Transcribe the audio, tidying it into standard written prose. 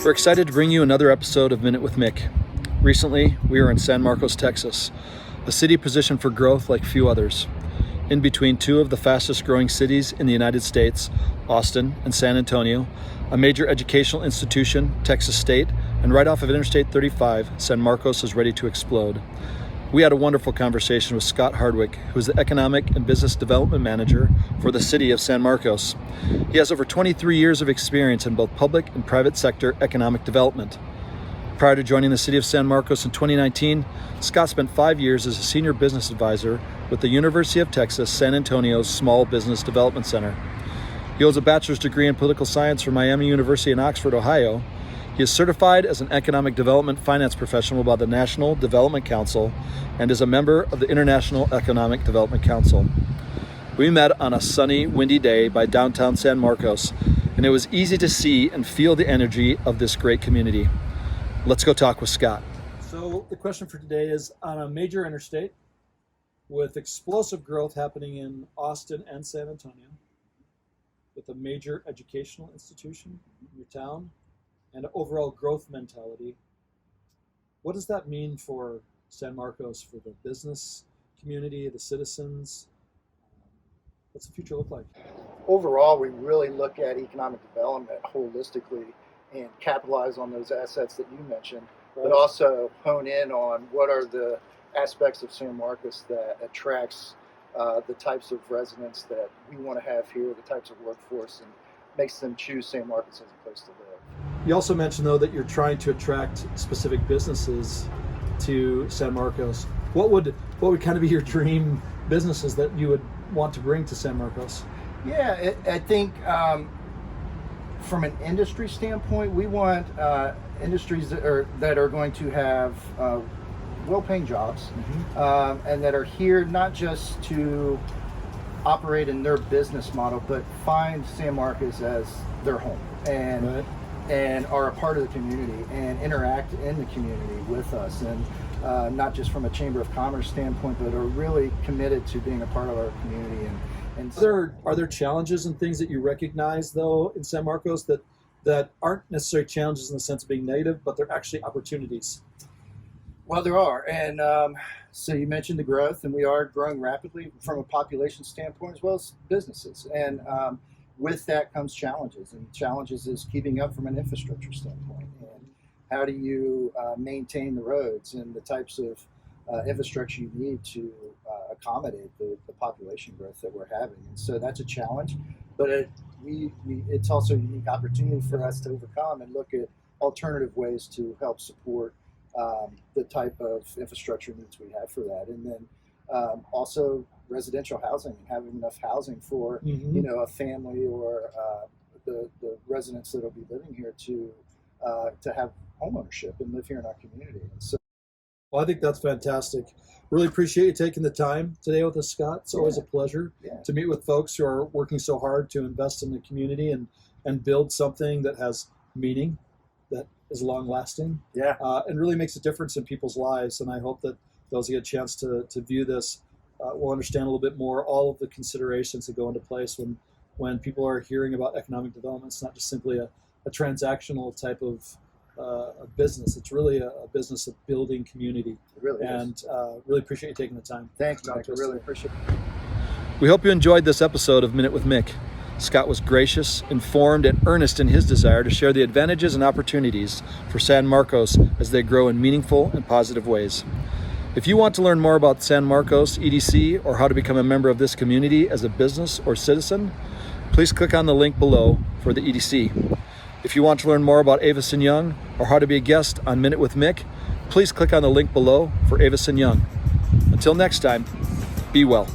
We're excited to bring you another episode of Minute with Mick. Recently, we were in San Marcos, Texas, a city positioned for growth like few others. In between two of the fastest growing cities in the United States, Austin and San Antonio, a major educational institution, Texas State, and right off of Interstate 35, San Marcos is ready to explode. We had a wonderful conversation with Scott Hardwick, who is the Economic and Business Development Manager for the city of San Marcos. He has over 23 years of experience in both public and private sector economic development. Prior to joining the city of San Marcos in 2019, Scott spent 5 years as a senior business advisor with the University of Texas San Antonio's Small Business Development Center. He holds a bachelor's degree in political science from Miami University in Oxford, Ohio. He is certified as an economic development finance professional by the National Development Council and is a member of the International Economic Development Council. We met on a sunny, windy day by downtown San Marcos, and it was easy to see and feel the energy of this great community. Let's go talk with Scott. So the question for today is, on a major interstate with explosive growth happening in Austin and San Antonio, with a major educational institution in your town, and overall growth mentality, what does that mean for San Marcos, for the business community, the citizens? What's the future look like? Overall, we really look at economic development holistically and capitalize on those assets that you mentioned, but also hone in on what are the aspects of San Marcos that attracts the types of residents that we want to have here, the types of workforce, and makes them choose San Marcos as a place to live. You also mentioned, though, that you're trying to attract specific businesses to San Marcos. What would kind of be your dream businesses that you would want to bring to San Marcos? Yeah, I think from an industry standpoint, we want industries that are going to have well-paying jobs, and that are here not just to operate in their business model, but find San Marcos as their home and are a part of the community and interact in the community with us, and not just from a Chamber of Commerce standpoint, but are really committed to being a part of our community. And are there challenges and things that you recognize, though, in San Marcos that aren't necessarily challenges in the sense of being negative, but they're actually opportunities? Well, there are, and so you mentioned the growth, and we are growing rapidly from a population standpoint as well as businesses, and with that comes challenges, and challenges is keeping up from an infrastructure standpoint, and how do you maintain the roads and the types of infrastructure you need to accommodate the population growth that we're having. And so that's a challenge, but it's also a unique opportunity for us to overcome and look at alternative ways to help support the type of infrastructure needs we have for that. And then also residential housing, and having enough housing for a family or the residents that will be living here to have home ownership and live here in our community. And so, well, I think that's fantastic. Really appreciate you taking the time today with us, Scott. It's always a pleasure to meet with folks who are working so hard to invest in the community and build something that has meaning, that is long lasting, and really makes a difference in people's lives. And I hope that those who get a chance to view this will understand a little bit more all of the considerations that go into place when people are hearing about economic development. It's not just simply a transactional type of a business. It's really a business of building community. It really is. And really appreciate you taking the time. Thanks, Mike. I really appreciate it. We hope you enjoyed this episode of Minute with Mick. Scott was gracious, informed, and earnest in his desire to share the advantages and opportunities for San Marcos as they grow in meaningful and positive ways. If you want to learn more about San Marcos EDC or how to become a member of this community as a business or citizen, please click on the link below for the EDC. If you want to learn more about Avis & Young or how to be a guest on Minute with Mick, please click on the link below for Avis & Young. Until next time, be well.